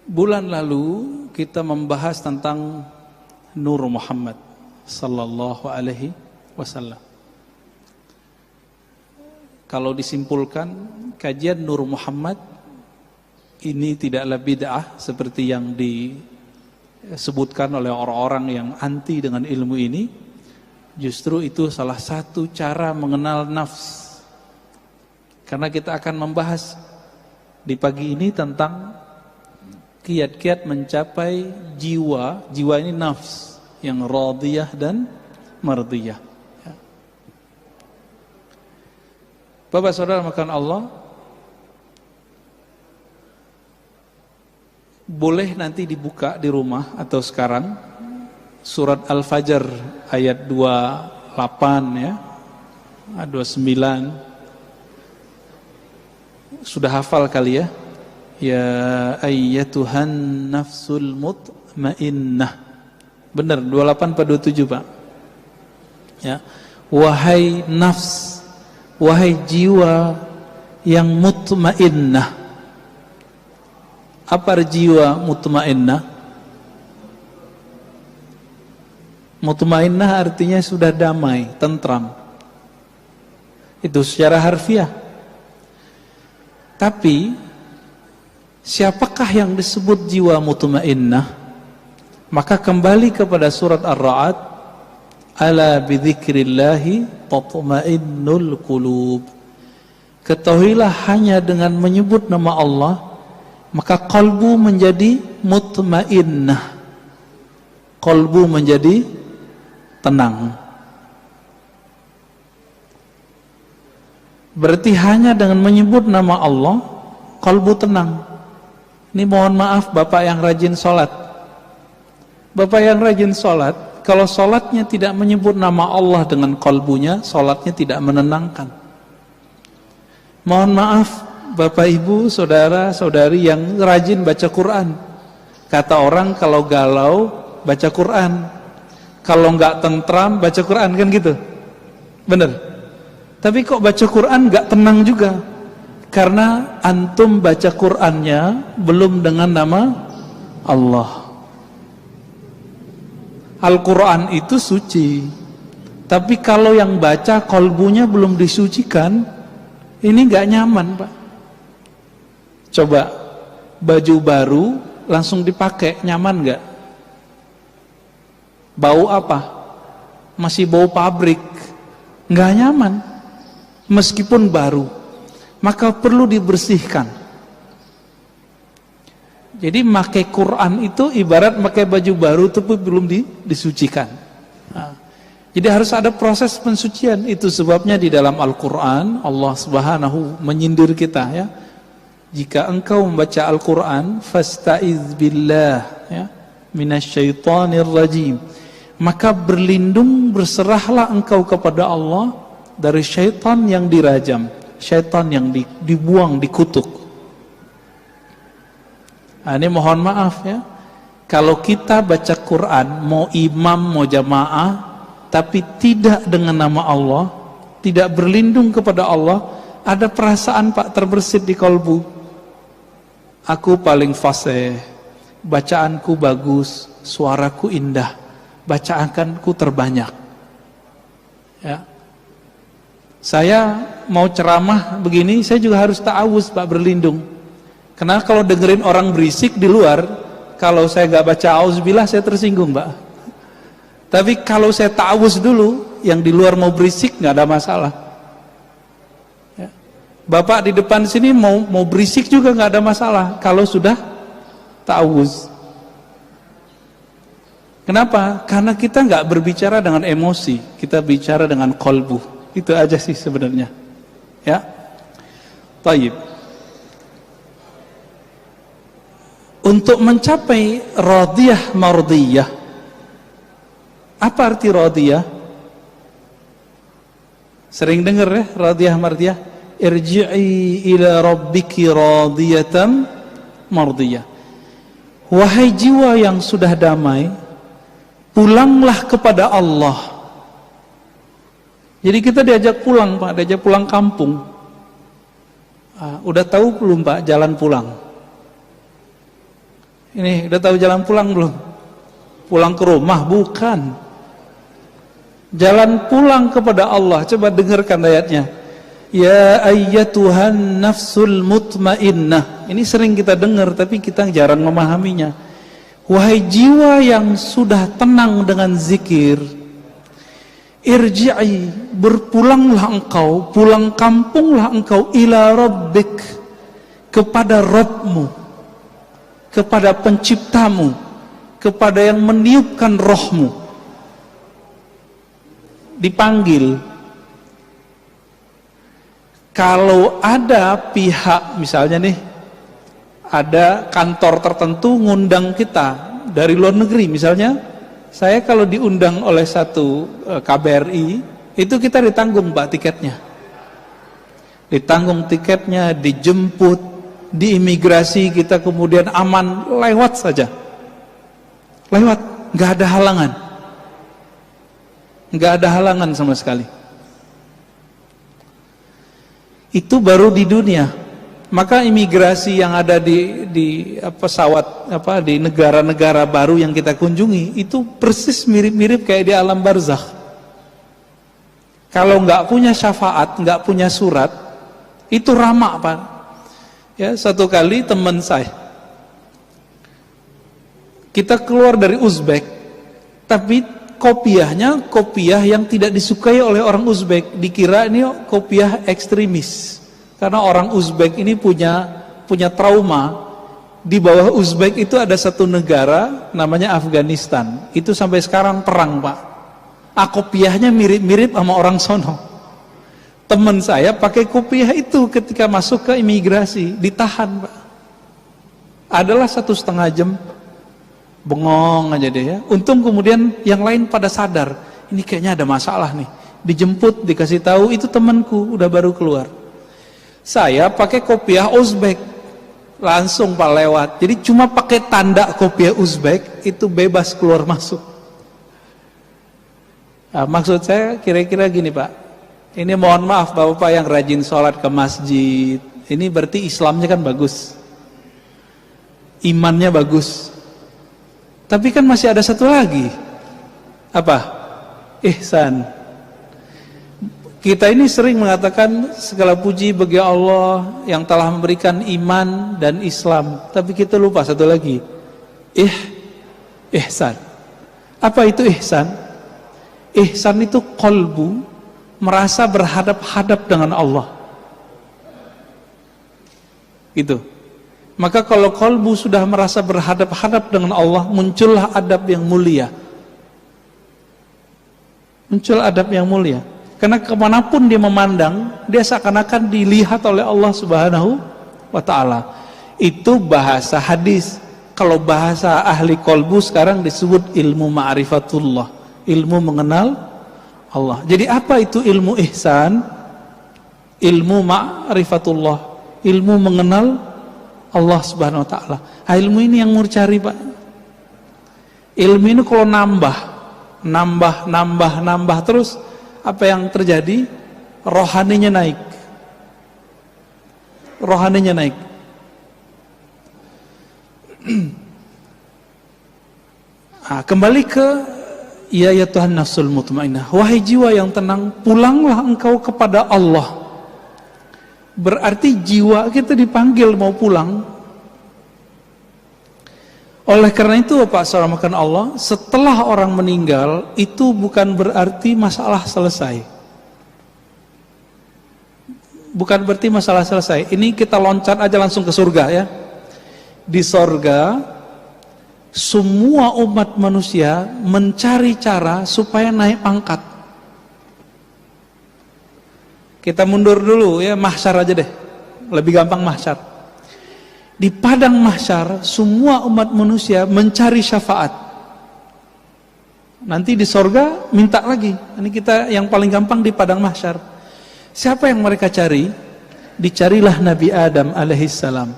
Bulan lalu kita membahas tentang Nur Muhammad sallallahu alaihi wasallam. Kalau disimpulkan, kajian Nur Muhammad ini tidaklah bid'ah seperti yang disebutkan oleh orang-orang yang anti dengan ilmu ini. Justru itu salah satu cara mengenal nafs. Karena kita akan membahas di pagi ini tentang kiat-kiat mencapai jiwa ini nafs yang radiyah dan mardiyah. Bapak saudara makan Allah, boleh nanti dibuka di rumah atau sekarang surat Al-Fajr ayat 28 ya, 29. Sudah hafal kali ya? Ya ayyatuhan nafsul mutmainnah. Benar 28 pada 27 Pak. Ya. Wahai nafs, wahai jiwa yang mutmainnah. Apa jiwa mutmainnah? Mutmainnah artinya sudah damai, tentram. Itu secara harfiah. Tapi siapakah yang disebut jiwa mutmainnah? Maka kembali kepada surat Ar-Ra'd, ala bidzikrillahi tatmainnul qulub. Ketahuilah hanya dengan menyebut nama Allah maka qalbu menjadi mutmainnah, qalbu menjadi tenang. Berarti hanya dengan menyebut nama Allah qalbu tenang. Ini mohon maaf bapak yang rajin sholat. Bapak yang rajin sholat, kalau sholatnya tidak menyebut nama Allah dengan qalbunya, sholatnya tidak menenangkan. Mohon maaf bapak ibu, saudara saudari yang rajin baca Quran. Kata orang kalau galau baca Quran, kalau nggak tentram baca Quran, kan gitu. Bener. Tapi kok baca Quran nggak tenang juga? Karena antum baca Qur'annya belum dengan nama Allah. Al-Quran itu suci, tapi kalau yang baca kolbunya belum disucikan, ini gak nyaman Pak. Coba baju baru langsung dipakai, nyaman gak? Bau apa? Masih bau pabrik, gak nyaman. Meskipun baru, maka perlu dibersihkan. Jadi pakai Quran itu ibarat pakai baju baru tapi belum disucikan. Nah, jadi harus ada proses pensucian. Itu sebabnya di dalam Al-Quran Allah Subhanahu menyindir kita ya. Jika engkau membaca Al-Quran, fasta'iz billah ya, minasyaitonir rajim. Maka berserahlah engkau kepada Allah dari syaitan yang dirajam, syaitan yang dibuang, dikutuk. Nah, ini mohon maaf ya, kalau kita baca Quran, mau imam, mau jamaah, tapi tidak dengan nama Allah, tidak berlindung kepada Allah, ada perasaan Pak terbersit di kalbu. Aku paling fasih, bacaanku bagus, suaraku indah, bacaanku terbanyak. Ya. Saya mau ceramah begini, saya juga harus ta'awuz Pak, berlindung. Karena kalau dengerin orang berisik di luar, kalau saya gak baca auzubillah saya tersinggung Pak. Tapi kalau saya ta'awuz dulu, yang di luar mau berisik gak ada masalah ya. Bapak di depan sini mau berisik juga gak ada masalah kalau sudah ta'awuz. Kenapa? Karena kita gak berbicara dengan emosi, kita bicara dengan qalbu. Itu aja sih sebenarnya ya. Taib. Untuk mencapai radiyah mardiyah, apa arti radiyah? Sering dengar ya, radiyah mardiyah. Irji'i ila rabbiki radiyatan mardiyah. Wahai jiwa yang sudah damai, pulanglah kepada Allah. Jadi kita diajak pulang Pak, diajak pulang kampung. Udah tahu belum Pak jalan pulang? Ini udah tahu jalan pulang belum? Pulang ke rumah? Bukan. Jalan pulang kepada Allah. Coba dengarkan ayatnya. Ya ayyatuhan nafsul mutmainnah. Ini sering kita dengar tapi kita jarang memahaminya. Wahai jiwa yang sudah tenang dengan zikir, irji'i, berpulanglah engkau, pulang kampunglah engkau ila rabbik, kepada Rabbmu, kepada penciptamu, kepada yang meniupkan rohmu. Dipanggil. Kalau ada pihak, misalnya nih, ada kantor tertentu ngundang kita dari luar negeri, misalnya saya kalau diundang oleh satu KBRI, itu kita ditanggung Pak tiketnya, ditanggung tiketnya, dijemput di imigrasi, kita kemudian aman, lewat saja, lewat, nggak ada halangan, nggak ada halangan sama sekali. Itu baru di dunia. Maka imigrasi yang ada di pesawat di negara-negara baru yang kita kunjungi itu persis mirip-mirip kayak di alam barzakh. Kalau nggak punya syafaat, nggak punya surat, itu ramak Pak. Ya, satu kali teman saya, kita keluar dari Uzbek, tapi kopiahnya kopiah yang tidak disukai oleh orang Uzbek, dikira ini kopiah ekstremis. Karena orang Uzbek ini punya trauma. Di bawah Uzbek itu ada satu negara namanya Afghanistan. Itu sampai sekarang perang Pak. Kopiahnya mirip-mirip sama orang sono. Teman saya pakai kopiah itu ketika masuk ke imigrasi, ditahan Pak. Adalah 1,5 jam, bengong aja deh ya. Untung kemudian yang lain pada sadar, ini kayaknya ada masalah nih. Dijemput, dikasih tahu, itu temanku udah baru keluar. Saya pakai kopiah Uzbek, langsung Pak lewat. Jadi cuma pakai tanda kopiah Uzbek itu bebas keluar masuk. Nah, maksud saya kira-kira gini Pak. Ini mohon maaf Bapak yang rajin sholat ke masjid. Ini berarti Islamnya kan bagus, imannya bagus. Tapi kan masih ada satu lagi. Apa? Ihsan. Kita ini sering mengatakan segala puji bagi Allah yang telah memberikan iman dan Islam. Tapi kita lupa satu lagi. Ihsan. Apa itu ihsan? Ihsan itu qalbu, merasa berhadap-hadap dengan Allah. Gitu. Maka kalau qalbu sudah merasa berhadap-hadap dengan Allah, muncullah adab yang mulia. Muncul adab yang mulia. Karena kemanapun dia memandang, dia seakan-akan dilihat oleh Allah Subhanahu wa ta'ala. Itu bahasa hadis. Kalau bahasa ahli qalbu sekarang disebut ilmu ma'rifatullah, ilmu mengenal Allah. Jadi apa itu ilmu ihsan? Ilmu ma'rifatullah, ilmu mengenal Allah Subhanahu wa ta'ala. Ilmu ini yang mau cari Pak. Ilmu ini kalau nambah terus, apa yang terjadi? Rohaninya naik. Rohaninya naik. Kembali ke ya Tuhan nafsul mutmainnah. Wahai jiwa yang tenang, pulanglah engkau kepada Allah. Berarti jiwa kita dipanggil mau pulang. Oleh karena itu Pak Saudara Allah, setelah orang meninggal itu bukan berarti masalah selesai. Bukan berarti masalah selesai. Ini kita loncat aja langsung ke surga ya. Di surga semua umat manusia mencari cara supaya naik pangkat. Kita mundur dulu ya, mahsyar aja deh. Lebih gampang mahsyar. Di padang mahsyar semua umat manusia mencari syafaat. Nanti di sorga minta lagi. Ini kita yang paling gampang di padang mahsyar. Siapa yang mereka cari? Dicarilah Nabi Adam alaihissalam.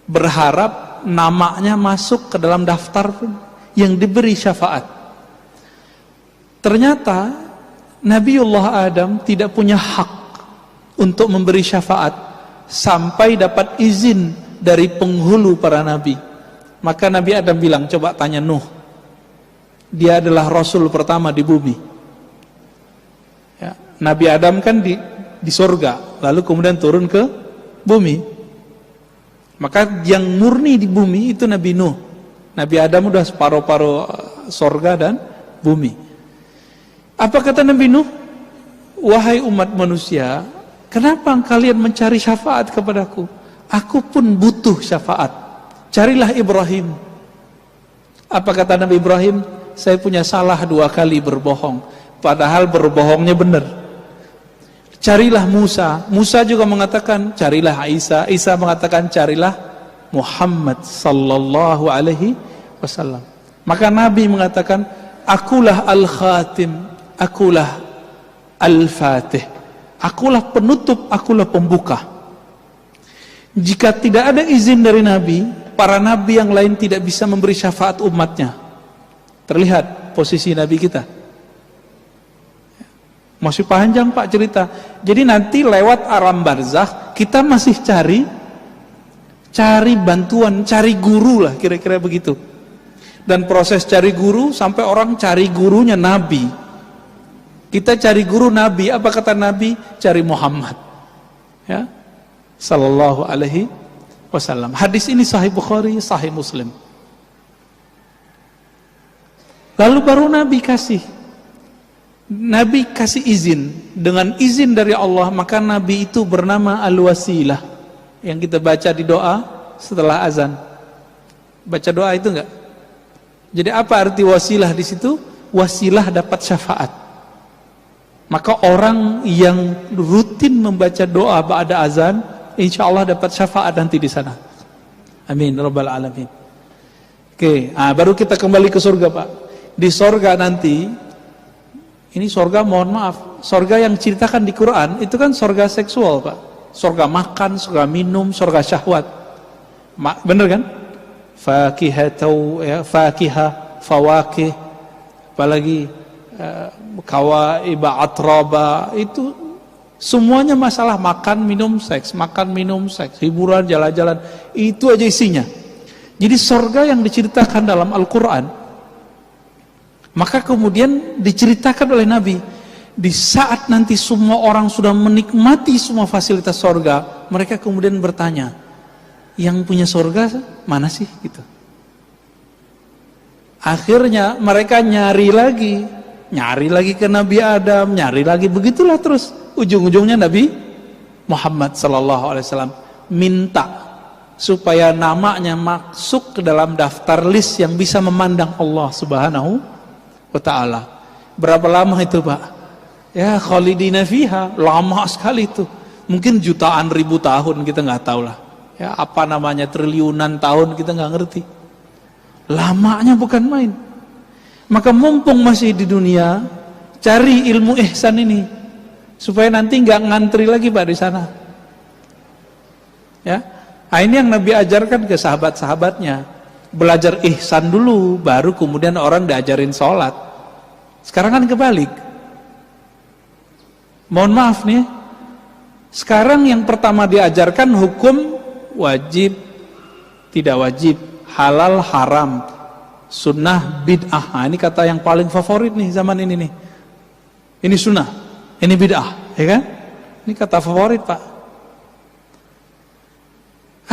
Berharap namanya masuk ke dalam daftar yang diberi syafaat. Ternyata Nabiullah Adam tidak punya hak untuk memberi syafaat sampai dapat izin dari penghulu para nabi. Maka Nabi Adam bilang, coba tanya Nuh. Dia adalah Rasul pertama di bumi. Ya, Nabi Adam kan di surga, lalu kemudian turun ke bumi. Maka yang murni di bumi itu Nabi Nuh. Nabi Adam udah separuh-paruh surga dan bumi. Apa kata Nabi Nuh? Wahai umat manusia, kenapa kalian mencari syafaat kepadaku? Aku pun butuh syafaat. Carilah Ibrahim. Apa kata Nabi Ibrahim? Saya punya salah 2 kali berbohong, padahal berbohongnya benar. Carilah Musa. Musa juga mengatakan carilah Isa. Isa mengatakan carilah Muhammad sallallahu alaihi wasallam. Maka Nabi mengatakan, akulah al-khatim, akulah al-fatih, akulah penutup, akulah pembuka. Jika tidak ada izin dari Nabi, para Nabi yang lain tidak bisa memberi syafaat umatnya. Terlihat posisi Nabi kita. Masih panjang Pak cerita. Jadi nanti lewat alam barzakh kita masih cari bantuan, cari guru lah, kira-kira begitu. Dan proses cari guru sampai orang cari gurunya Nabi. Kita cari guru Nabi, apa kata Nabi? Cari Muhammad. Ya. Sallallahu alaihi wasallam. Hadis ini sahih Bukhari, sahih Muslim. Lalu baru Nabi kasih izin. Dengan izin dari Allah, maka Nabi itu bernama Al-Wasilah, yang kita baca di doa setelah azan. Baca doa itu enggak? Jadi apa arti wasilah di situ? Wasilah dapat syafaat. Maka orang yang rutin membaca doa ba'da azan, insya Allah dapat syafaat nanti di sana. Amin rabbal alamin. Oke, baru kita kembali ke surga Pak. Di surga nanti, ini surga, mohon maaf, surga yang ceritakan di Quran itu kan surga seksual Pak. Surga makan, surga minum, surga syahwat. Bener kan? Fakihatau, ya, fakihah, fawakih, apalagi kawaiba atraba, itu semuanya masalah makan, minum, seks, makan, minum, seks, hiburan, jalan-jalan, itu aja isinya. Jadi surga yang diceritakan dalam Al-Quran, maka kemudian diceritakan oleh Nabi, di saat nanti semua orang sudah menikmati semua fasilitas surga, mereka kemudian bertanya, yang punya surga mana sih? Gitu. Akhirnya mereka nyari lagi ke Nabi Adam, nyari lagi, begitulah terus. Ujung-ujungnya Nabi Muhammad sallallahu alaihi wasallam minta supaya namanya masuk ke dalam daftar list yang bisa memandang Allah Subhanahu wa ta'ala. Berapa lama itu Pak? Ya khalidina fiha, lama sekali itu. Mungkin jutaan ribu tahun, kita nggak tahu lah. Ya apa namanya, triliunan tahun, kita nggak ngerti. Lamanya bukan main. Maka mumpung masih di dunia, cari ilmu ihsan ini supaya nanti nggak ngantri lagi Pak di sana. Ya, ini yang Nabi ajarkan ke sahabat-sahabatnya. Belajar ihsan dulu, baru kemudian orang diajarin sholat. Sekarang kan kebalik. Mohon maaf nih, sekarang yang pertama diajarkan hukum wajib, tidak wajib, halal, haram, sunnah, bid'ah. Ini kata yang paling favorit nih zaman ini nih. Ini sunnah, ini bid'ah, ya kan? Ini kata favorit Pak.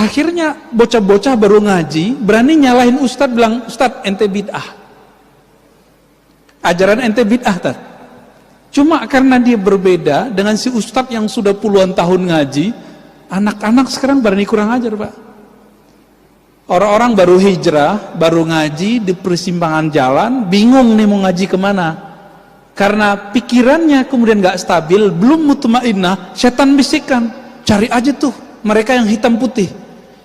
Akhirnya bocah-bocah baru ngaji berani nyalahin ustadz, bilang, Ustadz ente bid'ah, ajaran ente bid'ah Tad. Cuma karena dia berbeda dengan si ustadz yang sudah puluhan tahun ngaji, anak-anak sekarang berani kurang ajar Pak. Orang-orang baru hijrah, baru ngaji di persimpangan jalan, bingung nih mau ngaji kemana. Karena pikirannya kemudian gak stabil, belum mutmainnah, setan bisikan, cari aja tuh mereka yang hitam putih,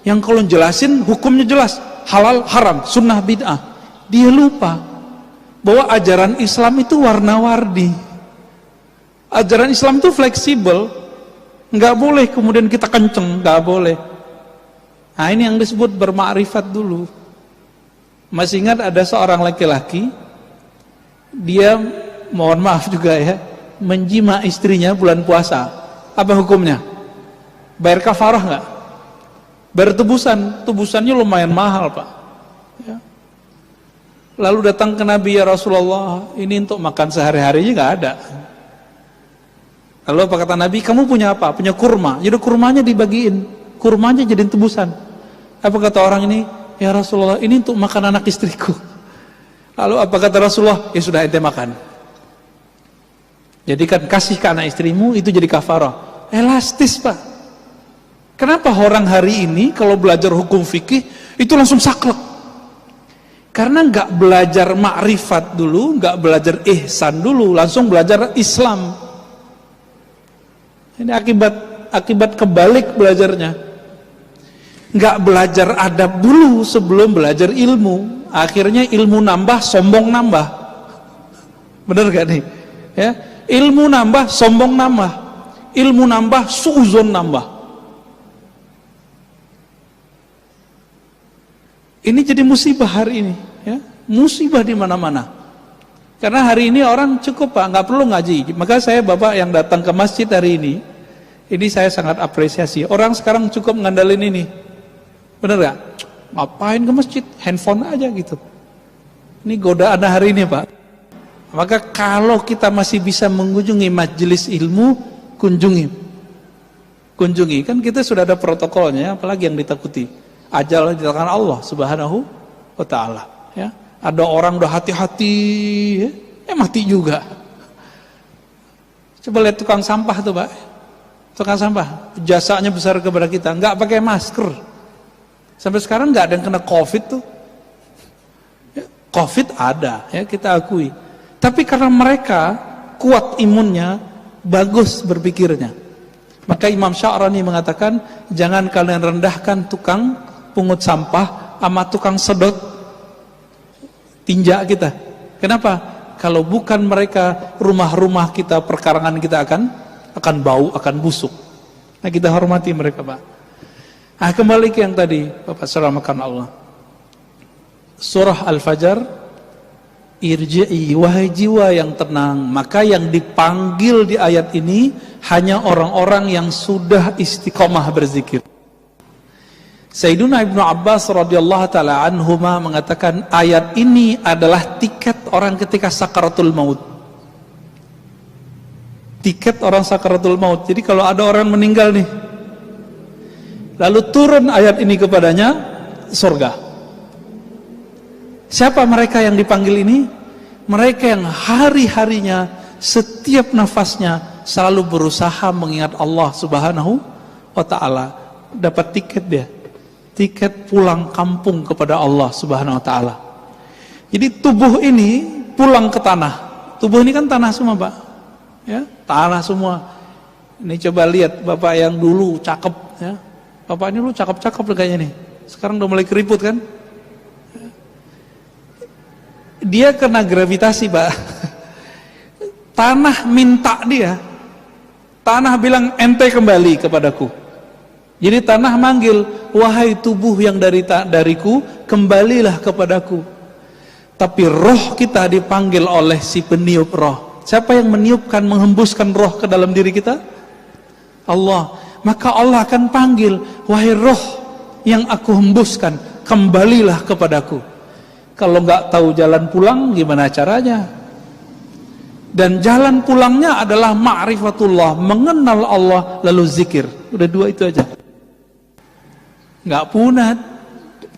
yang kalau jelasin hukumnya jelas, halal, haram, sunnah, bid'ah. Dia lupa bahwa ajaran Islam itu warna-warni. Ajaran Islam itu fleksibel, nggak boleh kemudian kita kenceng, nggak boleh. Nah ini yang disebut bermakrifat dulu. Masih ingat ada seorang laki-laki, dia mohon maaf juga ya, menjima istrinya bulan puasa. Apa hukumnya? Bayar kafarah nggak? Bayar tebusan, tebusannya lumayan mahal Pak. Lalu datang ke Nabi, ya Rasulullah, ini untuk makan sehari-harinya nggak ada. Lalu apa kata Nabi? Kamu punya apa? Punya kurma. Jadi kurmanya dibagiin, kurmanya jadiin tebusan. Apa kata orang ini? Ya Rasulullah, ini untuk makan anak istriku. Lalu apa kata Rasulullah? Ya sudah, ente makan. Jadikan kasih ke anak istrimu, itu jadi kafarah. Elastis, Pak. Kenapa orang hari ini kalau belajar hukum fikih itu langsung saklek? Karena nggak belajar makrifat dulu, nggak belajar ihsan dulu, langsung belajar Islam. Ini akibat kebalik belajarnya. Nggak belajar adab dulu sebelum belajar ilmu. Akhirnya ilmu nambah, sombong nambah. Bener gak nih? Ya, ilmu nambah, sombong nambah. Ilmu nambah, suuzon nambah. Ini jadi musibah hari ini, ya. Musibah di mana-mana. Karena hari ini orang cukup, Pak, nggak perlu ngaji. Maka saya, Bapak yang datang ke masjid hari ini saya sangat apresiasi. Orang sekarang cukup ngandalin ini. Bener gak? Ngapain ke masjid? Handphone aja gitu. Ini godaan hari ini, Pak. Maka kalau kita masih bisa mengunjungi majelis ilmu, kunjungi. Kan kita sudah ada protokolnya, apalagi yang ditakuti. Ajal di tangan Allah Subhanahu wa ta'ala, ya. Ada orang udah hati-hati, ya, mati juga. Coba lihat tukang sampah tuh, Pak. Tukang sampah, jasanya besar kepada kita, nggak pakai masker. Sampai sekarang nggak ada yang kena COVID tuh. Ya, COVID ada, ya, kita akui. Tapi karena mereka kuat imunnya, bagus berpikirnya. Maka Imam Sya'rani mengatakan, jangan kalian rendahkan tukang pungut sampah sama tukang sedot tinja kita. Kenapa? Kalau bukan mereka, rumah-rumah kita, perkarangan kita akan bau, akan busuk. Nah, kita hormati mereka, Pak. Nah, kembali ke yang tadi, Bapak selamatkan Allah. Surah Al-Fajr, irji'i, wahai jiwa yang tenang. Maka yang dipanggil di ayat ini hanya orang-orang yang sudah istiqomah berzikir. Sayyiduna Ibnu Abbas radhiyallahu taala anhuma mengatakan ayat ini adalah tiket orang ketika sakaratul maut. Tiket orang sakaratul maut. Jadi kalau ada orang meninggal nih, lalu turun ayat ini kepadanya, surga. Siapa mereka yang dipanggil ini? Mereka yang hari-harinya, setiap nafasnya selalu berusaha mengingat Allah Subhanahu wa ta'ala. Dapat tiket dia, tiket pulang kampung kepada Allah Subhanahu wa ta'ala. Jadi tubuh ini pulang ke tanah. Tubuh ini kan tanah semua, Pak, ya, tanah semua. Ini coba lihat Bapak yang dulu cakep, ya. Bapak ini dulu cakep-cakep kayaknya nih. Sekarang udah mulai keriput kan? Dia kena gravitasi, Pak. Tanah minta dia. Tanah bilang, ente kembali kepadaku. Jadi tanah manggil, wahai tubuh yang dariku, kembalilah kepadaku. Tapi roh kita dipanggil oleh si peniup roh. Siapa yang meniupkan, menghembuskan roh ke dalam diri kita? Allah. Maka Allah akan panggil, wahai roh yang aku hembuskan, kembalilah kepadaku. Kalau nggak tahu jalan pulang, gimana caranya? Dan jalan pulangnya adalah ma'rifatullah, mengenal Allah lalu zikir. Udah dua itu aja. Nggak punah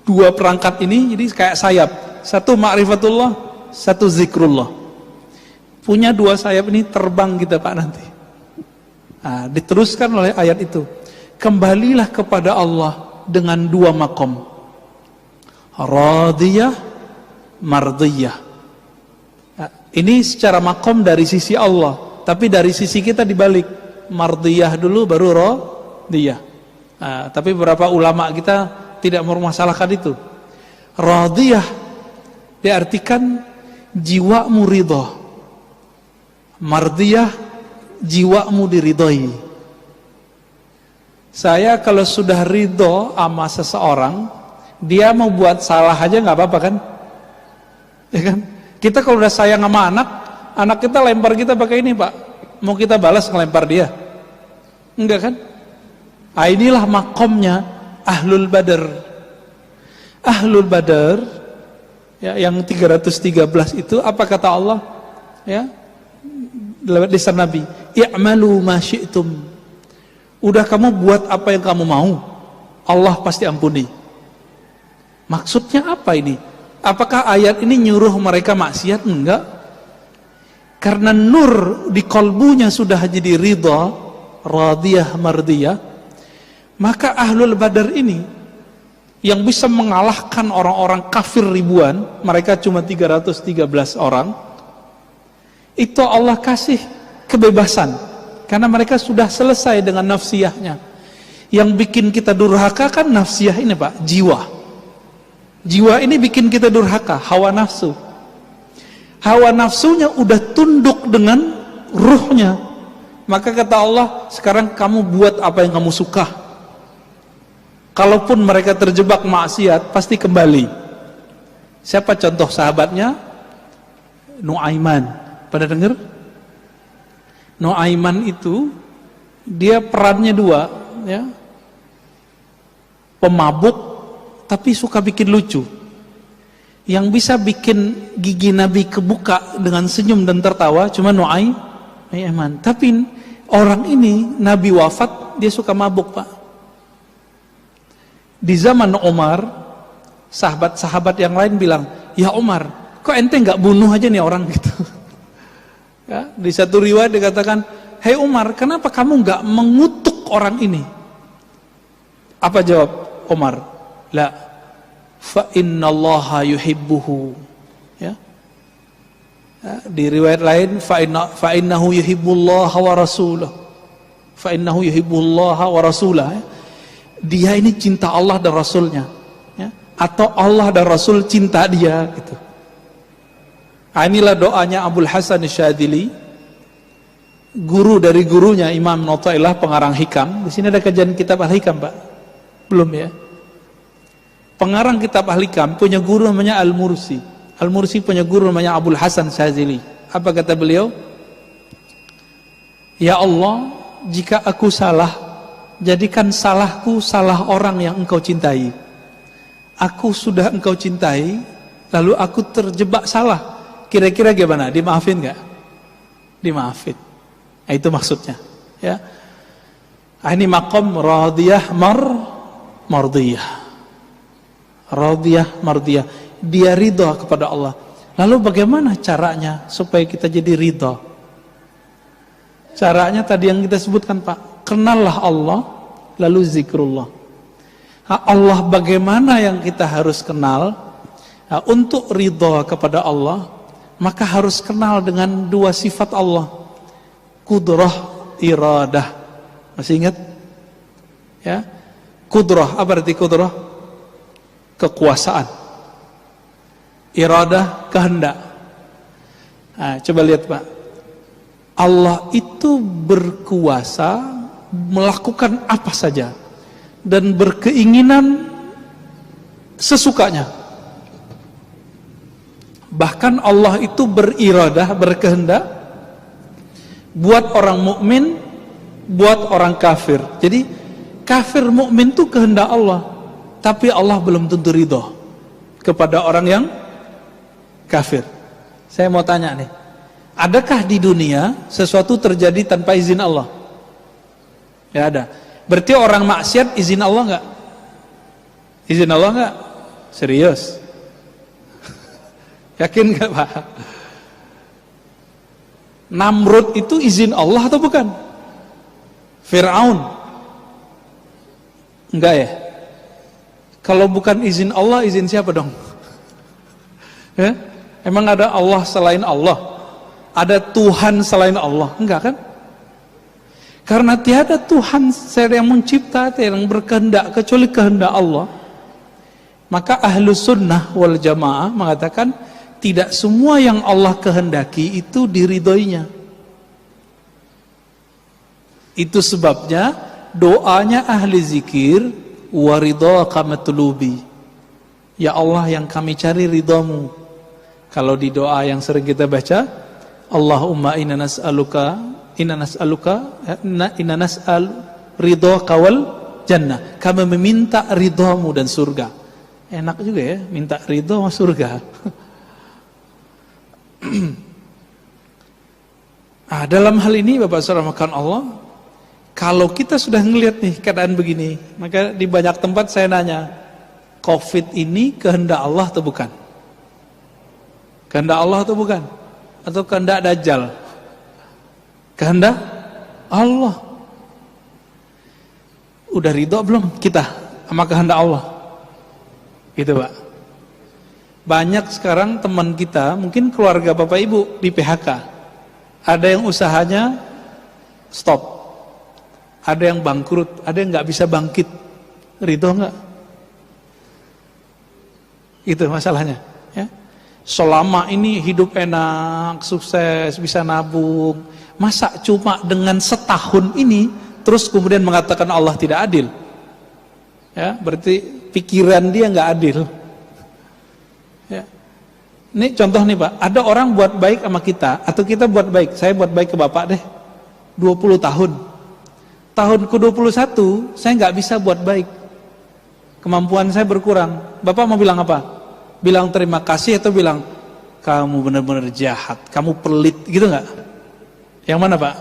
dua perangkat ini, jadi kayak sayap. Satu ma'rifatullah, satu zikrullah. Punya dua sayap ini, terbang kita, Pak, nanti. Nah, diteruskan oleh ayat itu. Kembalilah kepada Allah dengan dua makom. Radiyah, mardiyah. Nah, ini secara makom dari sisi Allah, tapi dari sisi kita dibalik. Mardiyah dulu baru radiyah. Nah, tapi beberapa ulama kita tidak mempermasalahkan itu. Radiyah diartikan jiwamu ridha. Mardiyah jiwamu diridhoi. Saya kalau sudah ridho sama seseorang, dia mau buat salah aja nggak apa-apa kan? Ya kan? Kita kalau udah sayang sama anak kita lempar kita pakai ini, Pak. Mau kita balas ngelempar dia? Enggak kan? Ah, inilah makomnya Ahlul Badar. Ahlul Badar, Ya, yang 313 itu apa kata Allah? Ya, lewat lisan Nabi, i'malu ma syi'tum. Udah kamu buat apa yang kamu mau, Allah pasti ampuni. Maksudnya apa ini? Apakah ayat ini nyuruh mereka maksiat? Enggak. Karena nur di kolbunya sudah jadi ridha, radiyah, mardiyah, maka ahlul badar ini yang bisa mengalahkan orang-orang kafir ribuan, mereka cuma 313 orang, itu Allah kasih kebebasan, karena mereka sudah selesai dengan nafsiyahnya. Yang bikin kita durhaka kan nafsiyah ini Pak, jiwa. Jiwa ini bikin kita durhaka, hawa nafsu. Hawa nafsunya udah tunduk dengan ruhnya. Maka kata Allah, sekarang kamu buat apa yang kamu suka. Kalaupun mereka terjebak maksiat, pasti kembali. Siapa contoh sahabatnya? Nuaiman. Pada dengar? Nuaiman itu, dia perannya dua, ya. Pemabuk, tapi suka bikin lucu. Yang bisa bikin gigi Nabi kebuka dengan senyum dan tertawa cuma Nuaiman. Tapi orang ini Nabi wafat, dia suka mabuk Pak. Di zaman Umar, sahabat-sahabat yang lain bilang, ya Umar, kok ente nggak bunuh aja nih orang gitu. Ya, di satu riwayat dikatakan, hei Umar, kenapa kamu nggak mengutuk orang ini? Apa jawab Umar? La, fa innallaha yuhibbuhu. Ya. Ya, di riwayat lain, fa innahu yuhibbullaha wa rasulahu. Fa innahu yuhibbullaha wa rasulahu. Ya. Dia ini cinta Allah dan Rasulnya. Ya. Atau Allah dan Rasul cinta dia gitu. Nah, inilah doanya Abul Hasan Syadzili, guru dari gurunya Imam Notailah pengarang Hikam. Di sini ada kajian kitab Al-Hikam Pak? Belum ya? Pengarang kitab Al-Hikam punya guru namanya Al-Mursi. Al-Mursi punya guru namanya Abul Hasan Syadzili. Apa kata beliau? Ya Allah, jika aku salah, jadikan salahku salah orang yang engkau cintai. Aku sudah engkau cintai, lalu aku terjebak salah. Kira-kira gimana? Dimaafin gak? Dimaafin. Nah, itu maksudnya. Ya. Ini maqam radiyah mardiyah. Radiyah mardiyah. Dia ridha kepada Allah. Lalu bagaimana caranya supaya kita jadi ridha? Caranya tadi yang kita sebutkan Pak, kenallah Allah, lalu zikrullah. Allah bagaimana yang kita harus kenal? Untuk ridha kepada Allah, maka harus kenal dengan dua sifat Allah, kudrah, iradah. Masih ingat? Ya, kudrah, apa arti kudrah? Kekuasaan. Iradah, kehendak. Nah, coba lihat Pak, Allah itu berkuasa melakukan apa saja dan berkeinginan sesukanya. Bahkan Allah itu beriradah, berkehendak buat orang mukmin, buat orang kafir. Jadi kafir mukmin itu kehendak Allah, tapi Allah belum tentu ridho kepada orang yang kafir. Saya mau tanya nih, adakah di dunia sesuatu terjadi tanpa izin Allah? Ya ada. Berarti orang maksiat izin Allah enggak? Izin Allah enggak? Serius? Yakin enggak Pak? Namrud itu izin Allah atau bukan? Fir'aun? Enggak ya? Kalau bukan izin Allah, izin siapa dong? Ya? Emang ada Allah selain Allah? Ada Tuhan selain Allah? Enggak kan? Karena tiada Tuhan yang mencipta, yang berkehendak kecuali kehendak Allah. Maka Ahlus Sunnah wal Jamaah mengatakan tidak semua yang Allah kehendaki itu diridhoinya. Itu sebabnya doanya ahli zikir, waridhaka matlubi. Ya Allah, yang kami cari ridhamu. Kalau di doa yang sering kita baca, Allahumma inna nas'aluka ridhaka wal jannah. Kami meminta ridhamu dan surga. Enak juga ya, minta ridho sama surga. Nah, dalam hal ini Bapak Saudara makan Allah, kalau kita sudah ngelihat nih keadaan begini, maka di banyak tempat saya nanya, COVID ini kehendak Allah atau bukan? Kehendak Allah atau bukan? Atau kehendak Dajjal? Kehendak Allah. Udah ridho belum kita sama kehendak Allah? Gitu Pak. Banyak sekarang teman kita, mungkin keluarga Bapak Ibu di PHK. Ada yang usahanya stop. Ada yang bangkrut, ada yang nggak bisa bangkit. Ridho nggak? Itu masalahnya. Ya. Selama ini hidup enak, sukses, bisa nabung. Masa cuma dengan setahun ini terus kemudian mengatakan Allah tidak adil? Ya, berarti pikiran dia nggak adil. Ya. Ini contoh nih Pak, ada orang buat baik sama kita atau kita buat baik. Saya buat baik ke Bapak deh 20 tahun. Tahun ke-21 saya nggak bisa buat baik. Kemampuan saya berkurang. Bapak mau bilang apa? Bilang terima kasih atau bilang kamu benar-benar jahat, kamu pelit, gitu nggak? Yang mana Pak?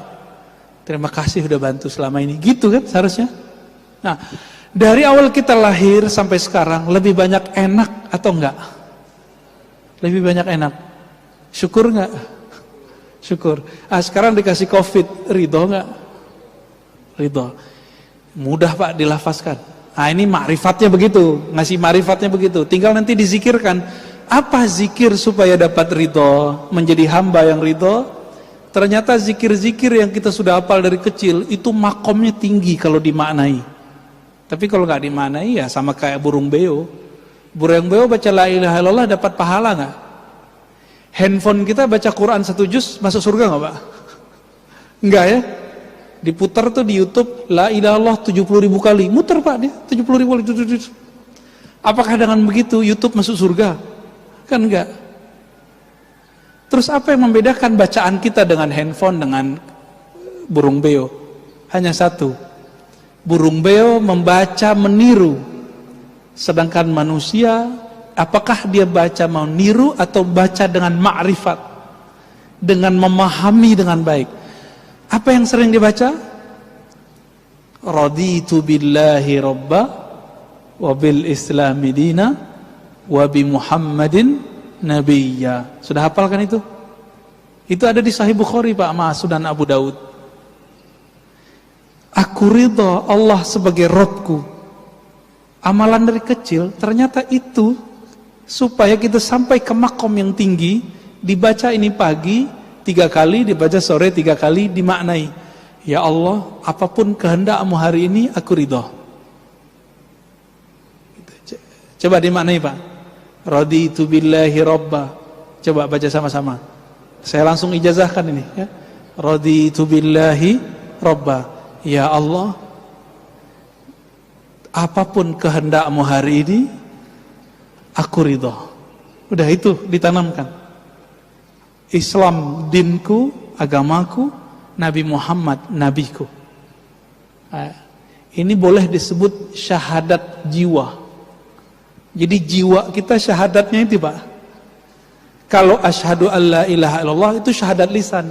Terima kasih sudah bantu selama ini. Gitu kan seharusnya. Nah, dari awal kita lahir sampai sekarang lebih banyak enak atau enggak? Lebih banyak enak. Syukur enggak? Syukur. Sekarang dikasih COVID, ridho enggak? Ridho. Mudah Pak dilafazkan. Ini ma'rifatnya begitu, ngasih ma'rifatnya begitu. Tinggal nanti dizikirkan. Apa zikir supaya dapat ridho, menjadi hamba yang ridho? Ternyata zikir-zikir yang kita sudah hafal dari kecil itu makomnya tinggi kalau dimaknai. Tapi kalau nggak dimaknai ya sama kayak burung beo. Burung beo baca la ilaha illallah dapat pahala nggak? Handphone kita baca Quran 1 juz masuk surga nggak Pak? Enggak ya? Diputar tuh di YouTube la ilaha illallah 70.000 kali. Muter Pak dia 70.000 kali. Apakah dengan begitu YouTube masuk surga? Kan enggak. Terus apa yang membedakan bacaan kita dengan handphone dengan burung beo? Hanya satu. Burung beo membaca meniru. Sedangkan manusia, apakah dia baca mau niru atau baca dengan ma'rifat? Dengan memahami dengan baik. Apa yang sering dibaca? Raditu billahi rabba wa bil islami dina wa bi Muhammadin nabiyya. Sudah hafal kan itu? Itu ada di Sahih Bukhari Pak, sama Sunan Abu Daud. Aku ridha Allah sebagai Rabbku. Amalan dari kecil, ternyata itu supaya kita sampai ke makom yang tinggi. Dibaca ini pagi 3 kali, dibaca sore 3 kali, dimaknai. Ya Allah, apapun kehendak-Mu hari ini, aku ridha. Coba dimaknai Pak. Raditu billahi rabba. Coba baca sama-sama. Saya langsung ijazahkan ini ya. Raditu billahi rabba. Ya Allah, apapun kehendak-Mu hari ini, aku ridha. Udah itu ditanamkan. Islam dinku, agamaku, Nabi Muhammad nabiku. Ini boleh disebut syahadat jiwa. Jadi jiwa kita syahadatnya itu Pak. Kalau asyhadu alla ilaha illallah itu syahadat lisan.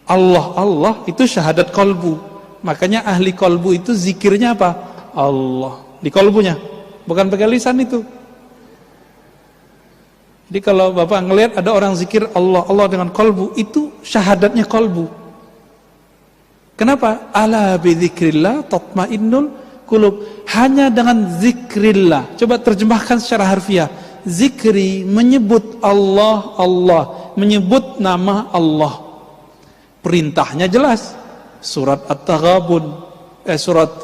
Allah, Allah itu syahadat kolbu. Makanya ahli kolbu itu zikirnya apa? Allah. Di kolbunya. Bukan pakai lisan itu. Jadi kalau Bapak ngelihat ada orang zikir Allah, Allah dengan kolbu, itu syahadatnya kolbu. Kenapa? Ala bidzikrillah tatmainnul qulub. Hanya dengan zikrillah. Coba terjemahkan secara harfiah. Zikri menyebut Allah, Allah. Menyebut nama Allah. Perintahnya jelas. Surat At-Taghabun, surat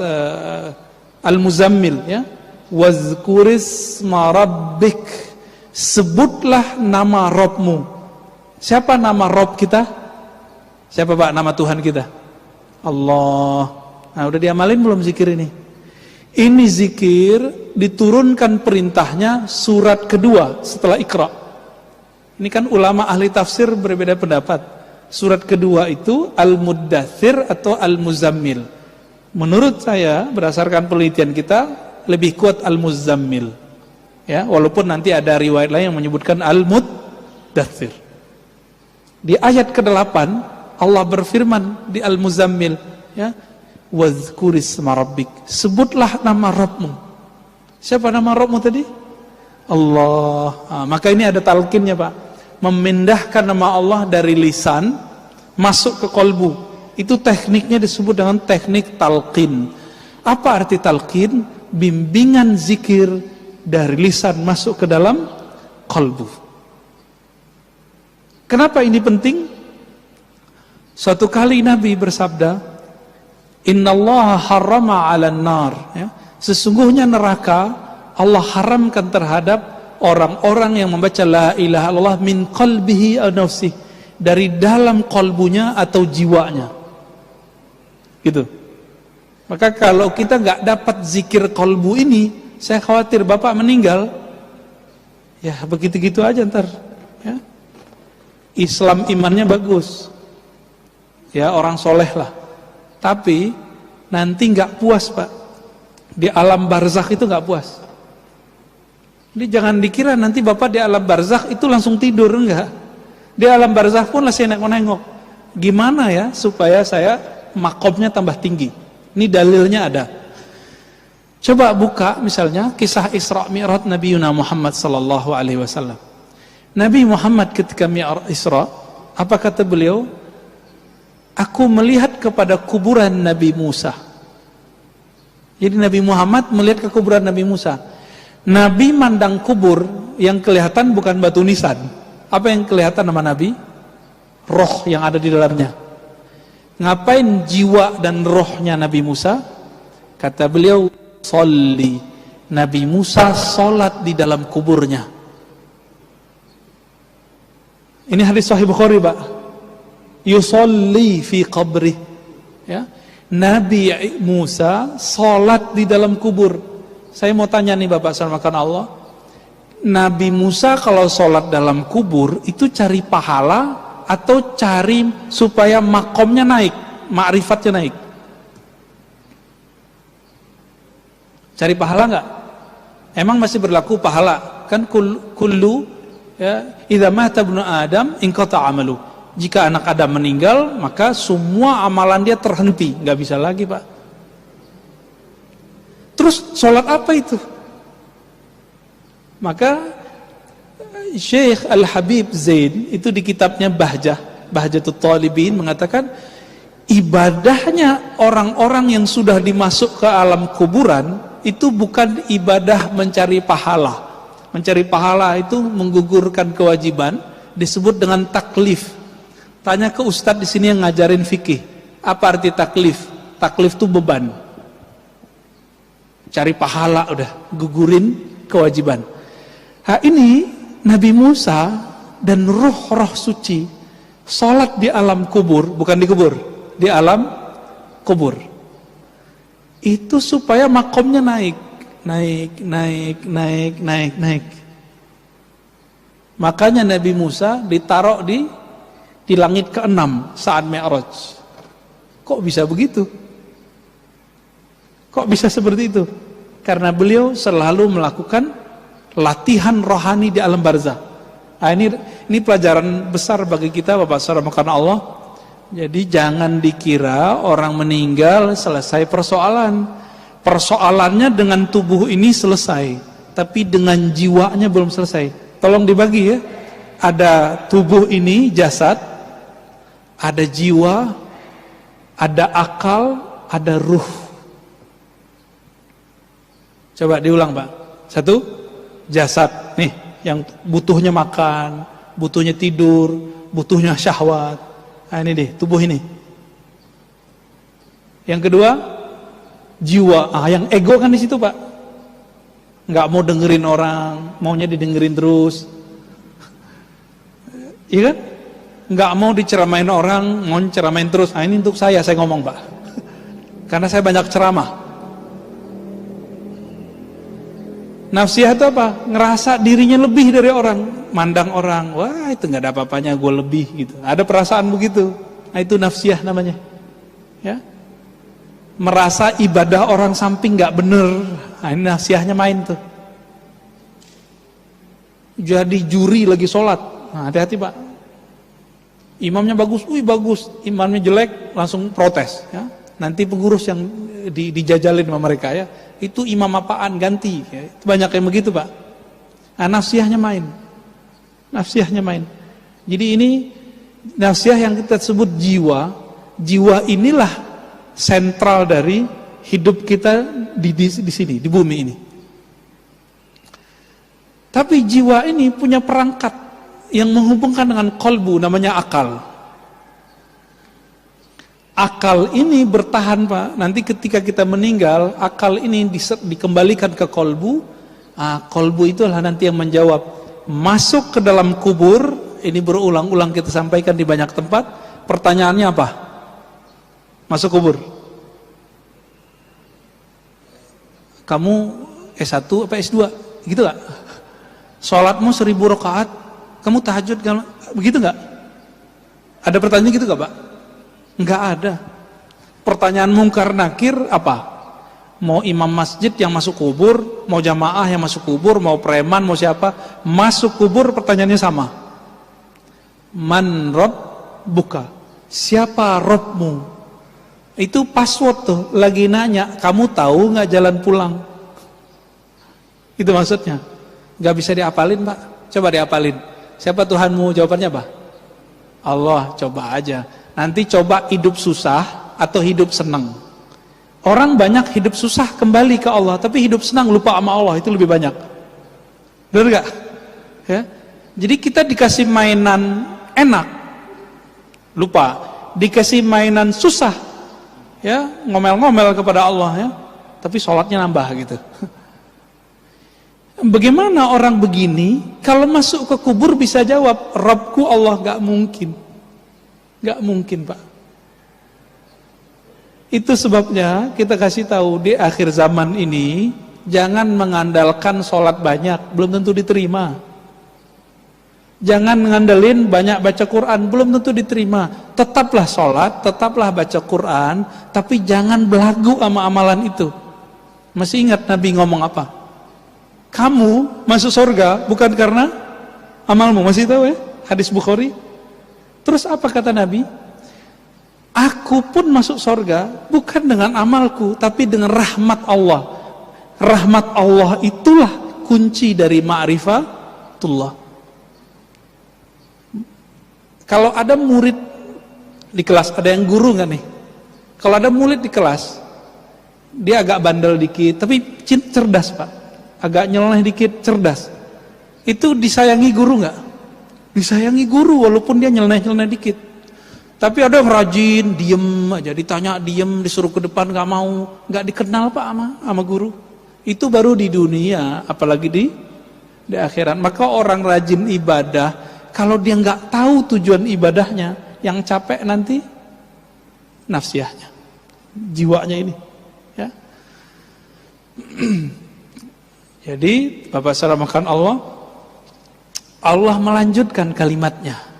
Al-Muzammil ya. Wazkurisma rabbik. Sebutlah nama Rabbmu. Siapa nama Rabb kita? Siapa Pak nama Tuhan kita? Allah. Nah, udah diamalin belum zikir ini? Ini zikir diturunkan perintahnya surat kedua setelah Iqra. Ini kan ulama ahli tafsir berbeda pendapat. Surat kedua itu Al-Muddathir atau Al-Muzammil. Menurut saya, berdasarkan penelitian kita, lebih kuat Al-Muzammil. Ya, walaupun nanti ada riwayat lain yang menyebutkan Al-Muddathir. Di ayat ke-8 Allah berfirman di Al-Muzammil, ya, wazkurisma rabbik, sebutlah nama Rabbmu. Siapa nama Rabbmu tadi? Allah. Maka ini ada talqinnya, Pak. Memindahkan nama Allah dari lisan masuk ke kolbu. Itu tekniknya disebut dengan teknik talqin. Apa arti talqin? Bimbingan zikir dari lisan masuk ke dalam kolbu. Kenapa ini penting? Suatu kali Nabi bersabda, Innallaha harrama 'alan nar, ya. Sesungguhnya neraka Allah haramkan terhadap orang-orang yang membaca la ilaha illallah min qalbihi aw nafsihi, dari dalam kolbunya atau jiwanya. Gitu. Maka kalau kita nggak dapat zikir kolbu ini, saya khawatir Bapak meninggal, ya begitu-gitu aja ntar, ya. Islam imannya bagus, ya orang soleh lah, tapi nanti nggak puas, Pak. Di alam barzakh itu nggak puas. Jadi jangan dikira nanti Bapak di alam barzakh itu langsung tidur, enggak. Di alam barzakh pun masih nengok-nengok. Gimana ya supaya saya makomnya tambah tinggi? Ini dalilnya ada. Coba buka misalnya kisah Isra Mi'raj Nabi Muhammad sallallahu alaihi wasallam. Nabi Muhammad ketika Mi'raj Isra, apa kata beliau? Aku melihat kepada kuburan Nabi Musa. Jadi Nabi Muhammad melihat ke kuburan Nabi Musa. Nabi mandang kubur, yang kelihatan bukan batu nisan. Apa yang kelihatan sama Nabi? Roh yang ada di dalamnya. Ngapain jiwa dan rohnya Nabi Musa? Kata beliau, sholli. Nabi Musa sholat di dalam kuburnya. Ini hadis Sahih Bukhari, Pak. Yusolli fi qabri, ya. Nabi Musa sholat di dalam kubur. Saya mau tanya nih Bapak sama Allah, Nabi Musa kalau sholat dalam kubur itu cari pahala atau cari supaya makomnya naik, ma'rifatnya naik? Cari pahala nggak? Emang masih berlaku pahala? Kan kullu, ya, idza mata ibnu Adam inqata amalu. Jika anak Adam meninggal, maka semua amalan dia terhenti, nggak bisa lagi, Pak. Terus sholat apa itu? Maka Syekh Al-Habib Zain itu di kitabnya Bahjatut Talibin mengatakan, ibadahnya orang-orang yang sudah dimasuk ke alam kuburan itu bukan ibadah mencari pahala. Mencari pahala itu menggugurkan kewajiban, disebut dengan taklif. Tanya ke ustadz di sini yang ngajarin fikih, apa arti taklif? Taklif itu beban. Cari pahala udah, gugurin kewajiban. Ini Nabi Musa dan roh-roh suci sholat di alam kubur, bukan di kubur, di alam kubur. Itu supaya makomnya naik. Makanya Nabi Musa ditaruh di langit ke-6 saat Mi'raj. Kok bisa begitu? Kok bisa seperti itu? Karena beliau selalu melakukan latihan rohani di alam barzah. Nah, ini pelajaran besar bagi kita Bapak Saudara karena Allah. Jadi jangan dikira orang meninggal selesai persoalan. Persoalannya dengan tubuh ini selesai, tapi dengan jiwanya belum selesai. Tolong dibagi ya. Ada tubuh ini, jasad, ada jiwa, ada akal, ada ruh. Coba diulang, Pak. Satu, jasad nih yang butuhnya makan, butuhnya tidur, butuhnya syahwat. Nah, ini deh tubuh ini. Yang kedua, jiwa. Yang ego kan di situ, Pak. Nggak mau dengerin orang, maunya didengerin terus. Iya kan? Nggak mau diceramain orang, mau ceramain terus. Nah, ini untuk saya ngomong, Pak. Karena saya banyak ceramah. Nafsiyah itu apa? Ngerasa dirinya lebih dari orang, mandang orang, wah itu nggak ada apa-apanya, gue lebih gitu. Ada perasaan begitu. Nah, itu nafsiyah namanya. Ya. merasa ibadah orang samping nggak bener. Nah, ini nasihatnya main tuh. Jadi juri lagi sholat. Nah, hati-hati Pak. Imamnya bagus, bagus. Imamnya jelek, langsung protes. Ya. Nanti pengurus yang dijajalin sama mereka ya. Itu imam apaan, ganti. Ya. Itu banyak yang begitu Pak. Nah, nasihatnya main. Nasihatnya main. Jadi ini nasihat yang kita sebut jiwa. Jiwa inilah sentral dari hidup kita di sini, di bumi ini. Tapi jiwa ini punya perangkat yang menghubungkan dengan kolbu, namanya akal. Akal ini bertahan Pak, nanti ketika kita meninggal, akal ini dikembalikan ke kolbu. Kolbu itulah nanti yang menjawab. Masuk ke dalam kubur, ini berulang-ulang kita sampaikan di banyak tempat. Pertanyaannya apa? Masuk kubur. Kamu S1 apa S2? Gitu gak? Sholatmu 1000 rakaat, kamu tahajud, begitu gak? Ada pertanyaan gitu gak Pak? Enggak ada. Pertanyaan mungkar nakir apa? Mau imam masjid yang masuk kubur, mau jamaah yang masuk kubur, mau preman, mau siapa, masuk kubur pertanyaannya sama. Man Rob buka. Siapa Robmu? Itu password tuh, lagi nanya, kamu tahu nggak jalan pulang? Itu maksudnya. Nggak bisa diapalin Pak. Coba diapalin. Siapa Tuhanmu? Jawabannya apa? Allah. Coba aja. Nanti coba hidup susah atau hidup senang. Orang banyak hidup susah kembali ke Allah, tapi hidup senang lupa sama Allah, itu lebih banyak. Benar gak? Ya? Jadi kita dikasih mainan enak, lupa. Dikasih mainan susah, ya ngomel-ngomel kepada Allah, ya. Tapi sholatnya nambah gitu. Bagaimana orang begini kalau masuk ke kubur bisa jawab Rabbku Allah? Gak mungkin. Gak mungkin Pak. Itu sebabnya kita kasih tahu di akhir zaman ini jangan mengandalkan sholat banyak, belum tentu diterima. Jangan ngandelin banyak baca Quran, belum tentu diterima. Tetaplah sholat, tetaplah baca Quran, tapi jangan belagu sama amalan itu. Masih ingat Nabi ngomong apa? Kamu masuk surga bukan karena amalmu, masih tahu ya? Hadis Bukhari. Terus apa kata Nabi? Aku pun masuk surga bukan dengan amalku, tapi dengan rahmat Allah. Rahmat Allah itulah kunci dari ma'rifatullah. Kalau ada murid di kelas, ada yang guru nggak nih? Kalau ada murid di kelas, dia agak bandel dikit, tapi cerdas Pak. Agak nyeleneh dikit, cerdas. Itu disayangi guru nggak? Disayangi guru walaupun dia nyeleneh-nyeleneh dikit. Tapi ada yang rajin, diem aja, ditanya diem, disuruh ke depan nggak mau, nggak dikenal Pak sama guru. Itu baru di dunia, apalagi di akhirat. Maka orang rajin ibadah, kalau dia nggak tahu tujuan ibadahnya, yang capek nanti nafsiyahnya, jiwanya ini. Ya. Jadi Bapak salamkan Allah melanjutkan kalimatnya.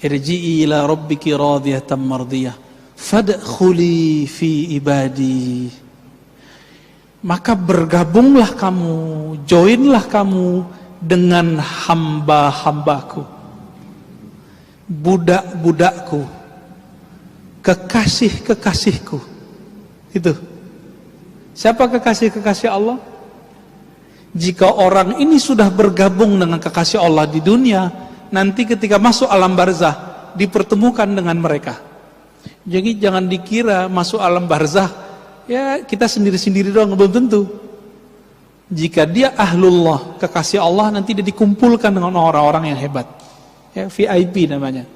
Irji'i ila rabbiki radiyatan mardiyah fadkhuli fi ibadi. Maka bergabunglah kamu, joinlah kamu dengan hamba-hambaku, budak-budakku, kekasih-kekasihku. Itu. Siapa kekasih-kekasih Allah? Jika orang ini sudah bergabung dengan kekasih Allah di dunia, nanti ketika masuk alam barzah dipertemukan dengan mereka. Jadi jangan dikira masuk alam barzah ya kita sendiri-sendiri doang, belum tentu. Jika dia ahlullah, kekasih Allah, nanti dia dikumpulkan dengan orang-orang yang hebat. Ya, VIP namanya.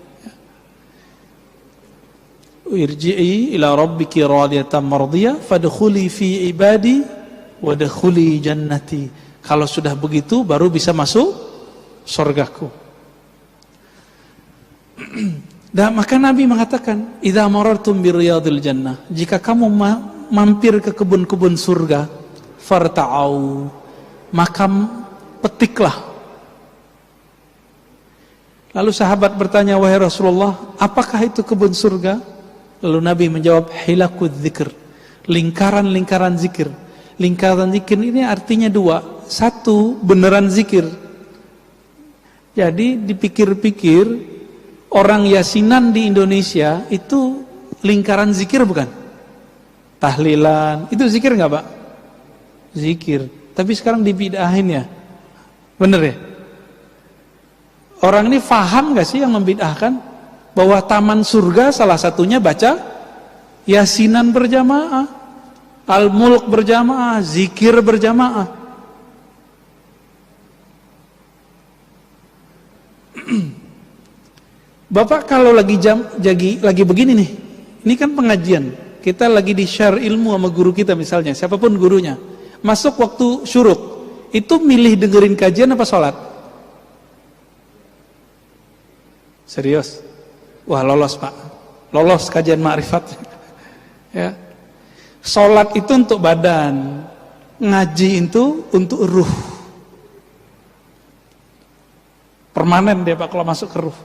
Irji'i ila rabbiki radiyatan mardiyah fadkhuli fi ibadi wadkhuli jannati. Kalau sudah begitu baru bisa masuk surgaku. Dan maka Nabi mengatakan, idza marartum biriyadil jannah, jika kamu mampir ke kebun-kebun surga, farta'au, maka petiklah. Lalu sahabat bertanya, wahai Rasulullah, apakah itu kebun surga? Lalu Nabi menjawab, hilakud dzikr, Lingkaran-lingkaran zikir. Lingkaran zikir ini artinya dua. Satu, beneran zikir. Jadi dipikir-pikir, orang yasinan di Indonesia itu lingkaran zikir bukan? Tahlilan, itu zikir nggak Pak? Zikir. Tapi sekarang dibidahin ya. Bener ya? Orang ini paham nggak sih yang membidahkan? Bahwa taman surga salah satunya baca yasinan berjamaah, al-mulk berjamaah, zikir berjamaah. Bapak kalau lagi begini nih, ini kan pengajian, kita lagi di share ilmu sama guru kita misalnya, siapapun gurunya, masuk waktu syuruk, itu milih dengerin kajian apa sholat? Serius? Wah lolos Pak, lolos kajian ma'rifat. Ya. Sholat itu untuk badan, ngaji itu untuk ruh. Permanen dia Pak kalau masuk ke ruh.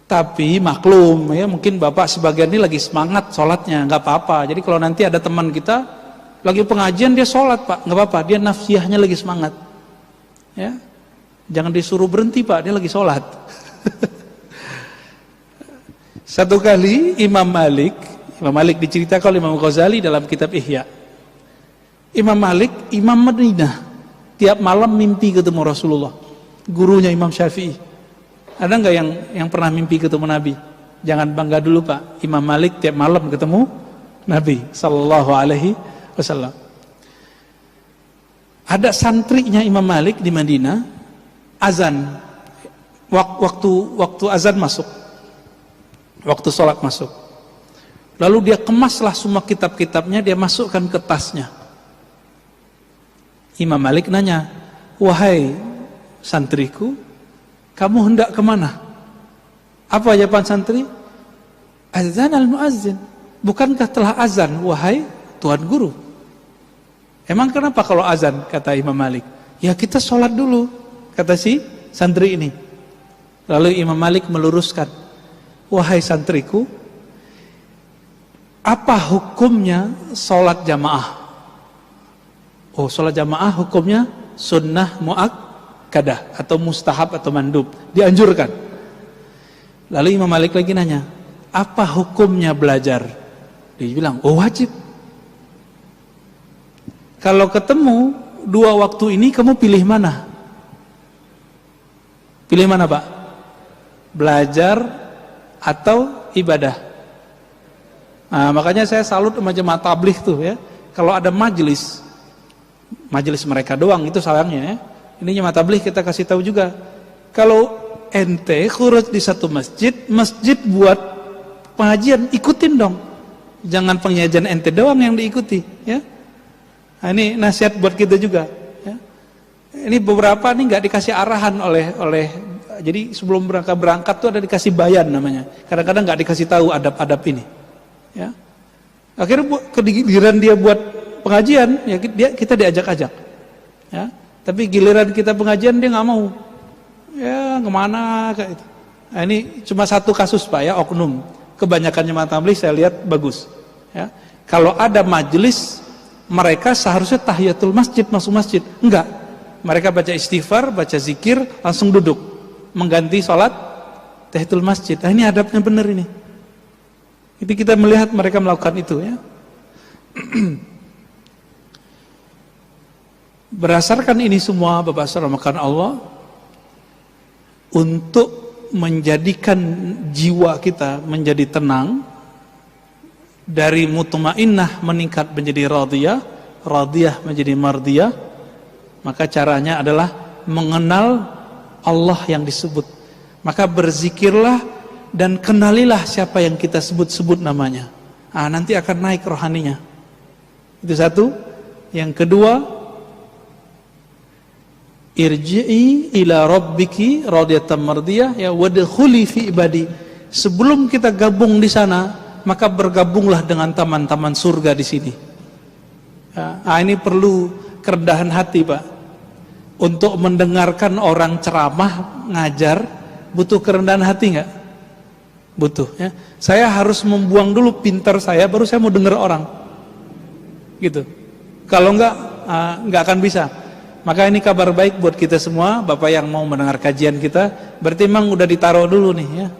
Tapi maklum ya, mungkin Bapak sebagian ini lagi semangat sholatnya, nggak apa-apa. Jadi kalau nanti ada teman kita lagi pengajian dia sholat Pak, nggak apa-apa, dia nafsiyahnya lagi semangat. Ya, jangan disuruh berhenti Pak, dia lagi sholat. Satu kali Imam Malik diceritakan oleh Imam Ghazali dalam kitab Ihya. Imam Malik, Imam Madinah, tiap malam mimpi ketemu Rasulullah, gurunya Imam Syafi'i. Ada nggak yang pernah mimpi ketemu Nabi? Jangan bangga dulu Pak. Imam Malik tiap malam ketemu Nabi Sallallahu Alaihi Wasallam. Ada santrinya Imam Malik di Madinah, azan, waktu azan masuk, waktu sholat masuk. Lalu dia kemaslah semua kitab-kitabnya, dia masukkan ke tasnya. Imam Malik nanya, wahai santriku, kamu hendak kemana? Apa jawaban santri? Azan al-muazzin. Bukankah telah azan, wahai Tuan Guru? Emang kenapa kalau azan, kata Imam Malik? Ya kita sholat dulu, kata si santri ini. Lalu Imam Malik meluruskan, wahai santriku, apa hukumnya sholat jamaah? Oh, sholat jamaah hukumnya sunnah muakkadah atau mustahab atau mandub, dianjurkan. Lalu Imam Malik lagi nanya, apa hukumnya belajar? Dia bilang, oh wajib. Kalau ketemu dua waktu ini kamu pilih mana? Pilih mana Pak? Belajar atau ibadah? Nah, makanya saya salut sama jemaah tabligh tuh ya. Kalau ada majelis mereka doang itu sayangnya ya. Ini jemaah tabligh kita kasih tahu juga. Kalau ente khuruj di satu masjid buat pengajian, ikutin dong. Jangan pengajian ente doang yang diikuti ya. Nah, ini nasihat buat kita juga ya. Ini beberapa nih nggak dikasih arahan oleh jadi sebelum berangkat tuh ada dikasih bayan namanya. Kadang-kadang nggak dikasih tahu adab-adab ini. Ya. Akhirnya giliran dia buat pengajian ya kita diajak-ajak ya. Tapi giliran kita pengajian dia nggak mau ya, kemana kayak itu. Nah, ini cuma satu kasus Pak ya, oknum. Kebanyakan jemaah tabligh saya lihat bagus ya. Kalau ada majelis mereka seharusnya tahiyatul masjid, masuk masjid, enggak, mereka baca istighfar, baca zikir, langsung duduk mengganti sholat tahiyatul masjid. Nah, ini adabnya benar ini. Itu kita melihat mereka melakukan itu ya. Berdasarkan ini semua Bapak Saudara Allah, untuk menjadikan jiwa kita menjadi tenang, dari mutmainnah meningkat menjadi radiyah, radiyah menjadi mardiyah, maka caranya adalah mengenal Allah yang disebut. Maka berzikirlah dan kenalilah siapa yang kita sebut-sebut namanya. Nah, nanti akan naik rohaninya. Itu satu. Yang kedua, irji'i ila rabbiki radiyatan mardiyah ya wadkhuli fi ibadi. Sebelum kita gabung di sana, maka bergabunglah dengan taman-taman surga di sini. Nah, ini perlu kerendahan hati Pak. Untuk mendengarkan orang ceramah, ngajar, butuh kerendahan hati enggak? butuh ya. Saya harus membuang dulu pintar saya, baru saya mau dengar orang. Gitu. Kalau enggak akan bisa. Maka ini kabar baik buat kita semua, Bapak yang mau mendengar kajian kita, berarti memang udah ditaruh dulu nih ya.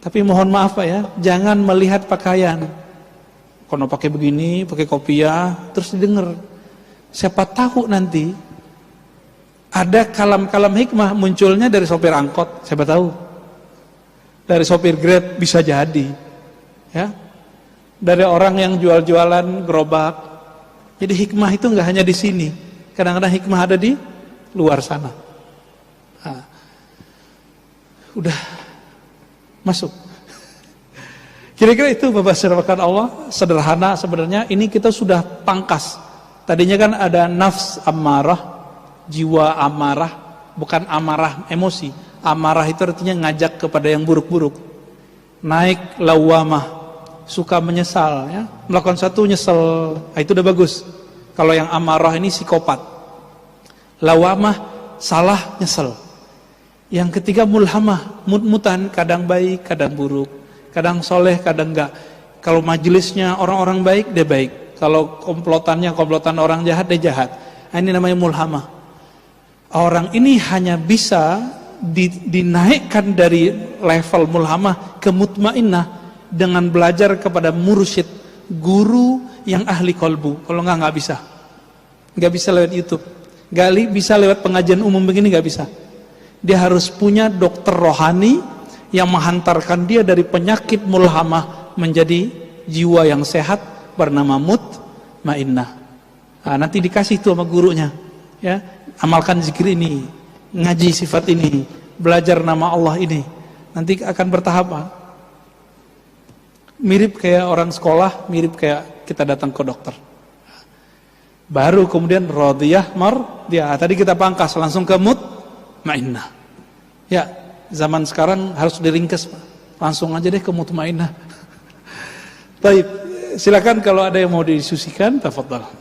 Tapi mohon maaf Pak ya, jangan melihat pakaian. Kalau pakai begini, pakai kopiah, terus didengar. Siapa tahu nanti ada kalam-kalam hikmah munculnya dari sopir angkot, siapa tahu. Dari sopir Grab bisa jadi. Ya. Dari orang yang jual-jualan gerobak. Jadi hikmah itu enggak hanya di sini. Kadang-kadang hikmah ada di luar sana. Nah, udah masuk. Kira-kira itu Bapak sirahkan Allah, sederhana sebenarnya. Ini kita sudah pangkas. Tadinya kan ada nafs amarah, jiwa amarah, bukan amarah emosi. Amarah itu artinya ngajak kepada yang buruk-buruk. Naik lawamah, suka menyesal ya. Melakukan satu nyesel, itu udah bagus. Kalau yang amarah ini psikopat. Lawamah, salah, nyesel. Yang ketiga mulhamah, mut-mutan, kadang baik, kadang buruk. Kadang soleh, kadang enggak. Kalau majelisnya orang-orang baik, dia baik. Kalau komplotan orang jahat, dia jahat. Nah, ini namanya mulhamah. Orang ini hanya bisa dinaikkan dari level mulhamah ke mutmainnah dengan belajar kepada mursyid, guru yang ahli kolbu. Kalau nggak bisa. Nggak bisa lewat YouTube. Nggak bisa lewat pengajian umum begini, nggak bisa. Dia harus punya dokter rohani yang menghantarkan dia dari penyakit mulhamah menjadi jiwa yang sehat bernama mutmainnah. Nah, nanti dikasih tuh sama gurunya. Ya, amalkan zikir ini, ngaji sifat ini, belajar nama Allah ini. Nanti akan bertahap. Mirip kayak orang sekolah, mirip kayak kita datang ke dokter. Baru kemudian radiyah mardiyah. Tadi kita pangkas langsung ke mutmainnah. Ya, zaman sekarang harus diringkes, Pak. Langsung aja deh ke mutmainnah. Baik, silakan kalau ada yang mau didiskusikan, tafadhal.